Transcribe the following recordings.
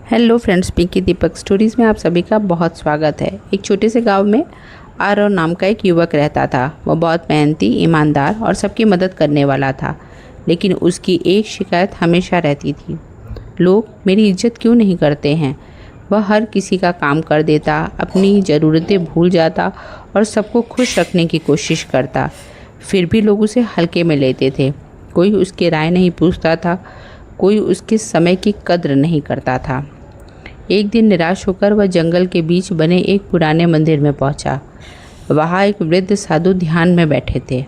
Hello friends, Pinky दीपक stories में आप सभी का बहुत स्वागत है। एक छोटे से गांव में आरव नाम का एक युवक रहता था। वो बहुत मेहनती, ईमानदार और सबकी मदद करने वाला था। लेकिन उसकी एक शिकायत हमेशा रहती थी, लोग मेरी इज्जत क्यों नहीं करते हैं। वह हर किसी का काम कर देता, अपनी ज़रूरतें भूल जाता और सबको खुश रखने की कोशिश करता। फिर भी लोग उसे हल्के में लेते थे। कोई उसकी राय नहीं पूछता था, कोई उसके समय की कद्र नहीं करता था। एक दिन निराश होकर वह जंगल के बीच बने एक पुराने मंदिर में पहुंचा। वहां एक वृद्ध साधु ध्यान में बैठे थे।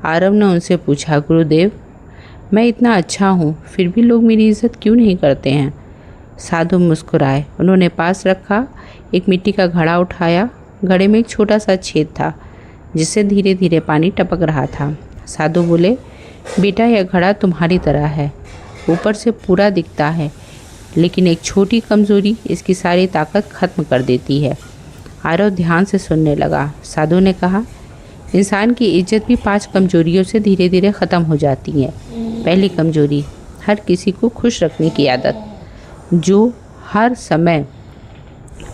आरव ने उनसे पूछा, गुरुदेव, मैं इतना अच्छा हूँ, फिर भी लोग मेरी इज्जत क्यों नहीं करते हैं। साधु मुस्कुराए। उन्होंने पास रखा एक मिट्टी का घड़ा उठाया। घड़े में एक छोटा सा छेद था, जिससे धीरे धीरे पानी टपक रहा था। साधु बोले, बेटा, यह घड़ा तुम्हारी तरह है, ऊपर से पूरा दिखता है, लेकिन एक छोटी कमज़ोरी इसकी सारी ताकत खत्म कर देती है। आरव ध्यान से सुनने लगा। साधु ने कहा, इंसान की इज्जत भी 5 कमजोरियों से धीरे धीरे ख़त्म हो जाती है। पहली कमजोरी, हर किसी को खुश रखने की आदत। जो हर समय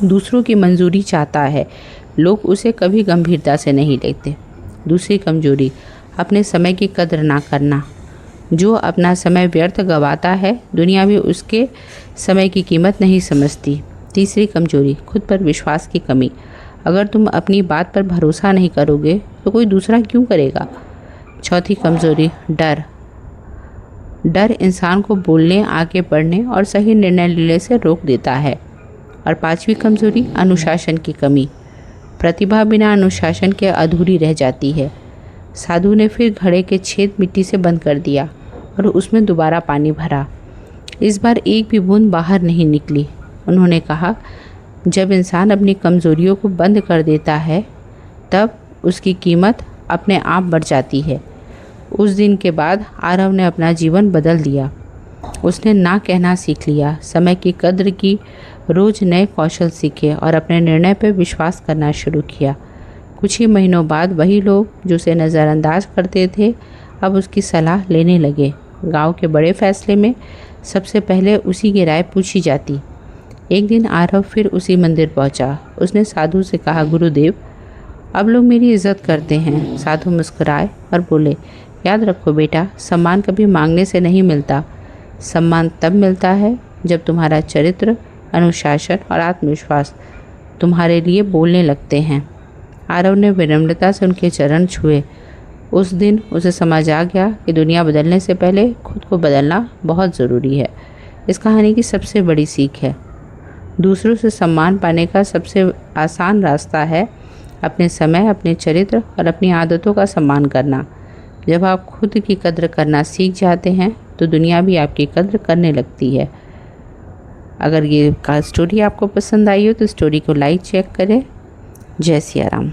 दूसरों की मंजूरी चाहता है, लोग उसे कभी गंभीरता से नहीं लेते। दूसरी कमजोरी, अपने समय की कदर ना करना। जो अपना समय व्यर्थ गंवाता है, दुनिया भी उसके समय की कीमत नहीं समझती। तीसरी कमजोरी, खुद पर विश्वास की कमी। अगर तुम अपनी बात पर भरोसा नहीं करोगे तो कोई दूसरा क्यों करेगा। चौथी कमजोरी, डर। डर इंसान को बोलने, आगे बढ़ने और सही निर्णय लेने से रोक देता है। और 5वीं कमजोरी, अनुशासन की कमी। प्रतिभा बिना अनुशासन के अधूरी रह जाती है। साधु ने फिर घड़े के छेद मिट्टी से बंद कर दिया और उसमें दोबारा पानी भरा। इस बार एक भी बूंद बाहर नहीं निकली। उन्होंने कहा, जब इंसान अपनी कमज़ोरियों को बंद कर देता है, तब उसकी कीमत अपने आप बढ़ जाती है। उस दिन के बाद आरव ने अपना जीवन बदल दिया। उसने ना कहना सीख लिया, समय की कद्र की, रोज़ नए कौशल सीखे और अपने निर्णय पर विश्वास करना शुरू किया। कुछ ही महीनों बाद वही लोग जो उसे नज़रअंदाज करते थे, अब उसकी सलाह लेने लगे। गांव के बड़े फैसले में सबसे पहले उसी की राय पूछी जाती। एक दिन आरव फिर उसी मंदिर पहुंचा। उसने साधु से कहा, गुरुदेव, अब लोग मेरी इज्जत करते हैं। साधु मुस्कुराए और बोले, याद रखो बेटा, सम्मान कभी मांगने से नहीं मिलता। सम्मान तब मिलता है जब तुम्हारा चरित्र, अनुशासन और आत्मविश्वास तुम्हारे लिए बोलने लगते हैं। आरव ने विनम्रता से उनके चरण छुए। उस दिन उसे समझ आ गया कि दुनिया बदलने से पहले खुद को बदलना बहुत ज़रूरी है। इस कहानी की सबसे बड़ी सीख है, दूसरों से सम्मान पाने का सबसे आसान रास्ता है अपने समय, अपने चरित्र और अपनी आदतों का सम्मान करना। जब आप खुद की कद्र करना सीख जाते हैं तो दुनिया भी आपकी कद्र करने लगती है। अगर ये स्टोरी आपको पसंद आई हो तो स्टोरी को लाइक चेक करें। जय सिया राम।